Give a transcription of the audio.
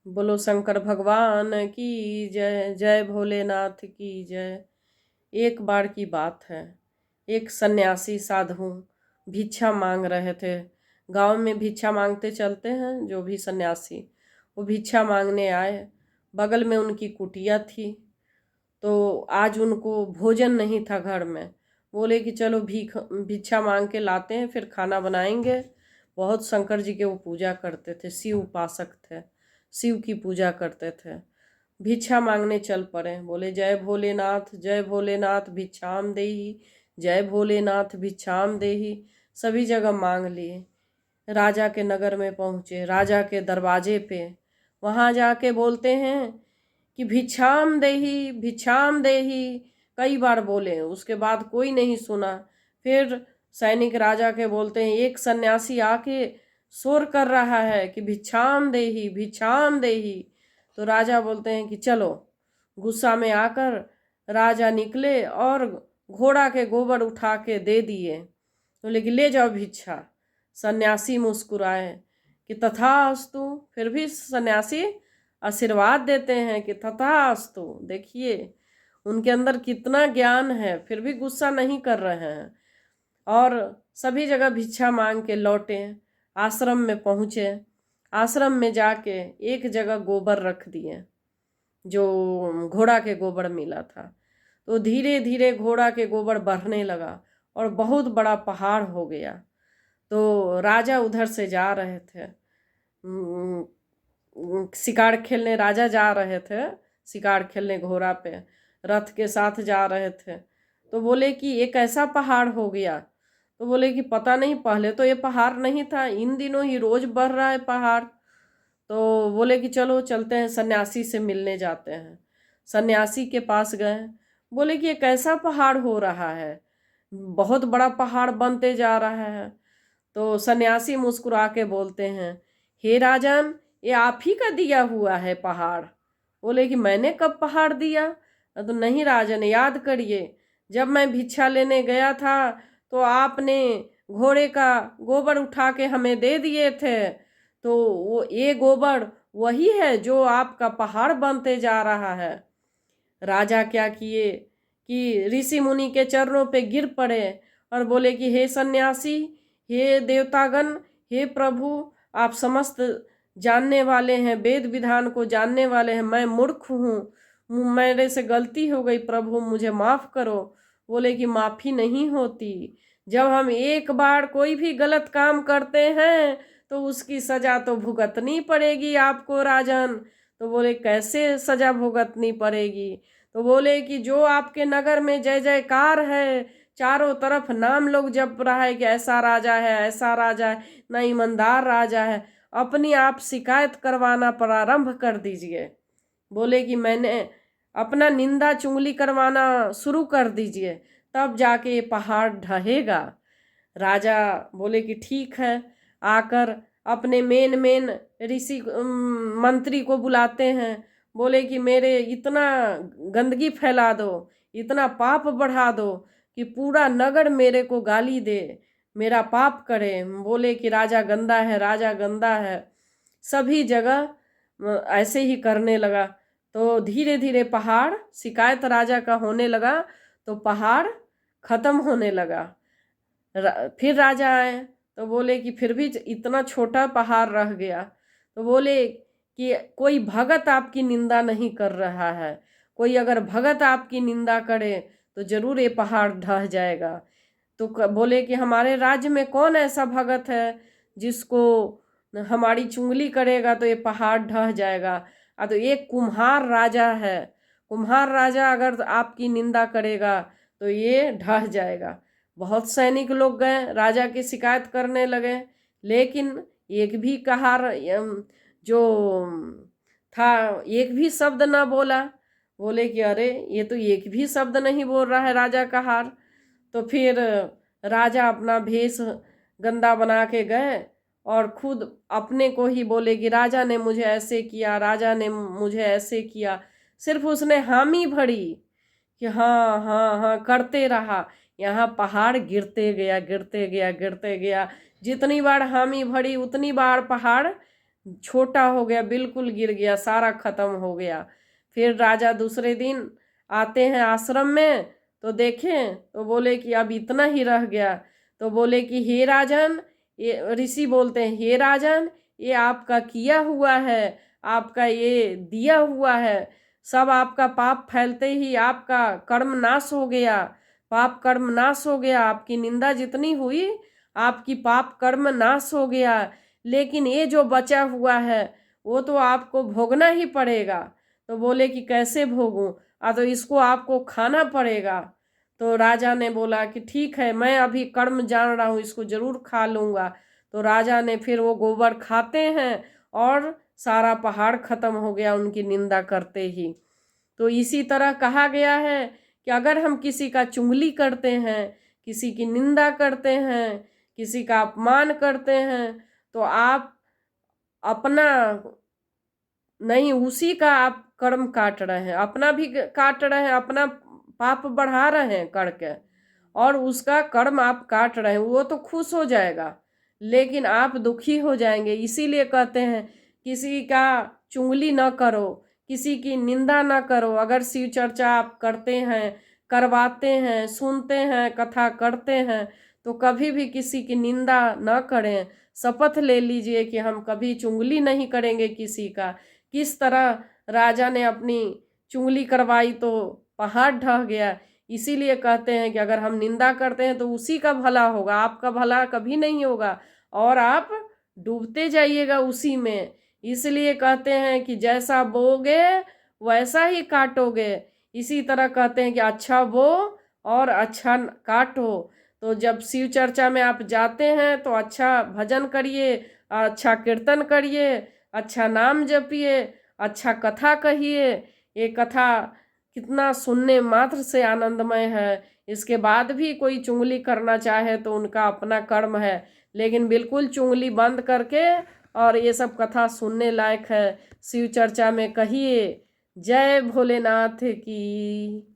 बोलो शंकर भगवान की जय। जय भोलेनाथ की जय। एक बार की बात है, एक सन्यासी साधु भिक्षा मांग रहे थे। गांव में भिक्षा मांगते चलते हैं जो भी सन्यासी, वो भिक्षा मांगने आए। बगल में उनकी कुटिया थी, तो आज उनको भोजन नहीं था घर में। बोले कि चलो भिक्षा मांग के लाते हैं, फिर खाना बनाएंगे। बहुत शंकर जी के वो पूजा करते थे, शिव उपासक थे, शिव की पूजा करते थे। भिक्षा मांगने चल पड़े। बोले जय भोलेनाथ, जय भोलेनाथ भिक्षाम देही, जय भोलेनाथ भिक्षाम देही। सभी जगह मांग लिए। राजा के नगर में पहुँचे, राजा के दरवाजे पे। वहाँ जाके बोलते हैं कि भिक्षाम देही, भिक्षाम देही। कई बार बोले, उसके बाद कोई नहीं सुना। फिर सैनिक राजा के बोलते हैं, एक सन्यासी आके शोर कर रहा है कि भिक्षाम देही, भिक्षाम देही। तो राजा बोलते हैं कि चलो। गुस्सा में आकर राजा निकले और घोड़ा के गोबर उठा के दे दिए। बोले कि ले जाओ भिक्षा। सन्यासी मुस्कुराए कि तथास्तु। फिर भी सन्यासी आशीर्वाद देते हैं कि तथास्तु। देखिए उनके अंदर कितना ज्ञान है, फिर भी गुस्सा नहीं कर रहे हैं। और सभी जगह भिक्षा मांग के लौटे। आश्रम में पहुँचे। आश्रम में जाके एक जगह गोबर रख दिए, जो घोड़ा के गोबर मिला था। तो धीरे धीरे घोड़ा के गोबर बढ़ने लगा और बहुत बड़ा पहाड़ हो गया। तो राजा उधर से जा रहे थे, शिकार खेलने। राजा जा रहे थे शिकार खेलने, घोड़ा पे रथ के साथ जा रहे थे। तो बोले कि एक ऐसा पहाड़ हो गया। तो बोले कि पता नहीं, पहले तो ये पहाड़ नहीं था, इन दिनों ही रोज बढ़ रहा है पहाड़। तो बोले कि चलो चलते हैं, सन्यासी से मिलने जाते हैं। सन्यासी के पास गए। बोले कि ये कैसा पहाड़ हो रहा है, बहुत बड़ा पहाड़ बनते जा रहा है। तो सन्यासी मुस्कुरा के बोलते हैं, हे राजन, ये आप ही का दिया हुआ है पहाड़। बोले कि मैंने कब पहाड़ दिया? तो नहीं राजन, याद करिए, जब मैं भिक्षा लेने गया था तो आपने घोड़े का गोबर उठा के हमें दे दिए थे। तो वो ये गोबर वही है जो आपका पहाड़ बनते जा रहा है। राजा क्या किए कि ऋषि मुनि के चरणों पे गिर पड़े और बोले कि हे सन्यासी, हे देवतागण, हे प्रभु, आप समस्त जानने वाले हैं, वेद विधान को जानने वाले हैं। मैं मूर्ख हूँ, मेरे से गलती हो गई, प्रभु मुझे माफ़ करो। बोले कि माफ़ी नहीं होती। जब हम एक बार कोई भी गलत काम करते हैं तो उसकी सज़ा तो भुगतनी पड़ेगी आपको राजन। तो बोले कैसे सज़ा भुगतनी पड़ेगी? तो बोले कि जो आपके नगर में जय जयकार है, चारों तरफ नाम लोग जप रहा है कि ऐसा राजा है, ऐसा राजा है, ना ईमानदार राजा है, अपनी आप शिकायत करवाना प्रारंभ कर दीजिए। बोले कि मैंने अपना निंदा चुगली करवाना शुरू कर दीजिए, तब जाके ये पहाड़ ढहेगा। राजा बोले कि ठीक है। आकर अपने मेन ऋषि मंत्री को बुलाते हैं। बोले कि मेरे इतना गंदगी फैला दो, इतना पाप बढ़ा दो कि पूरा नगर मेरे को गाली दे, मेरा पाप करे। बोले कि राजा गंदा है, राजा गंदा है। सभी जगह ऐसे ही करने लगा। तो धीरे धीरे पहाड़, शिकायत राजा का होने लगा तो पहाड़ खत्म होने लगा। फिर राजा आए तो बोले कि फिर भी इतना छोटा पहाड़ रह गया। तो बोले कि कोई भगत आपकी निंदा नहीं कर रहा है, कोई अगर भगत आपकी निंदा करे तो जरूर ये पहाड़ ढह जाएगा। तो बोले कि हमारे राज्य में कौन ऐसा भगत है जिसको हमारी चुंगली करेगा तो ये पहाड़ ढह जाएगा? तो एक कुम्हार राजा है, कुम्हार राजा अगर आपकी निंदा करेगा तो ये ढह जाएगा। बहुत सैनिक लोग गए, राजा की शिकायत करने लगे, लेकिन एक भी कहार जो था एक भी शब्द ना बोला। बोले कि अरे ये तो एक भी शब्द नहीं बोल रहा है राजा कहार। तो फिर राजा अपना भेष गंदा बना के गए और खुद अपने को ही बोले कि राजा ने मुझे ऐसे किया, राजा ने मुझे ऐसे किया। सिर्फ उसने हामी भरी कि हाँ हाँ हाँ करते रहा। यहाँ पहाड़ गिरते गया, गिरते गया, गिरते गया। जितनी बार हामी भरी उतनी बार पहाड़ छोटा हो गया, बिल्कुल गिर गया, सारा खत्म हो गया। फिर राजा दूसरे दिन आते हैं आश्रम में, तो देखें तो बोले कि अब इतना ही रह गया। तो बोले कि हे राजन, ये ऋषि बोलते हैं, हे राजन ये आपका किया हुआ है, आपका ये दिया हुआ है, सब आपका पाप फैलते ही आपका कर्म नाश हो गया, पाप कर्म नाश हो गया, आपकी निंदा जितनी हुई आपकी पाप कर्म नाश हो गया, लेकिन ये जो बचा हुआ है वो तो आपको भोगना ही पड़ेगा। तो बोले कि कैसे भोगूं? तो इसको आपको खाना पड़ेगा। तो राजा ने बोला कि ठीक है, मैं अभी कर्म जान रहा हूँ, इसको जरूर खा लूँगा। तो राजा ने फिर वो गोबर खाते हैं और सारा पहाड़ खत्म हो गया उनकी निंदा करते ही। तो इसी तरह कहा गया है कि अगर हम किसी का चुगली करते हैं, किसी की निंदा करते हैं, किसी का अपमान करते हैं, तो आप अपना नहीं, उसी का आप कर्म काट रहे हैं, अपना भी काट रहे हैं, अपना पाप बढ़ा रहे हैं करके, और उसका कर्म आप काट रहे हैं। वो तो खुश हो जाएगा लेकिन आप दुखी हो जाएंगे। इसीलिए कहते हैं किसी का चुगली न करो, किसी की निंदा न करो। अगर शिव चर्चा आप करते हैं, करवाते हैं, सुनते हैं, कथा करते हैं, तो कभी भी किसी की निंदा न करें। शपथ ले लीजिए कि हम कभी चुगली नहीं करेंगे किसी का। किस तरह राजा ने अपनी चुगली करवाई तो पहाड़ ढह गया। इसीलिए कहते हैं कि अगर हम निंदा करते हैं तो उसी का भला होगा, आपका भला कभी नहीं होगा और आप डूबते जाइएगा उसी में। इसलिए कहते हैं कि जैसा बोगे वैसा ही काटोगे। इसी तरह कहते हैं कि अच्छा बो और अच्छा काटो। तो जब शिव चर्चा में आप जाते हैं तो अच्छा भजन करिए, अच्छा कीर्तन करिए, अच्छा नाम जपिए, अच्छा कथा कहिए। ये कथा कितना सुनने मात्र से आनंदमय है। इसके बाद भी कोई चुगली करना चाहे तो उनका अपना कर्म है, लेकिन बिल्कुल चुगली बंद करके और ये सब कथा सुनने लायक है। शिव चर्चा में कहिए जय भोलेनाथ की।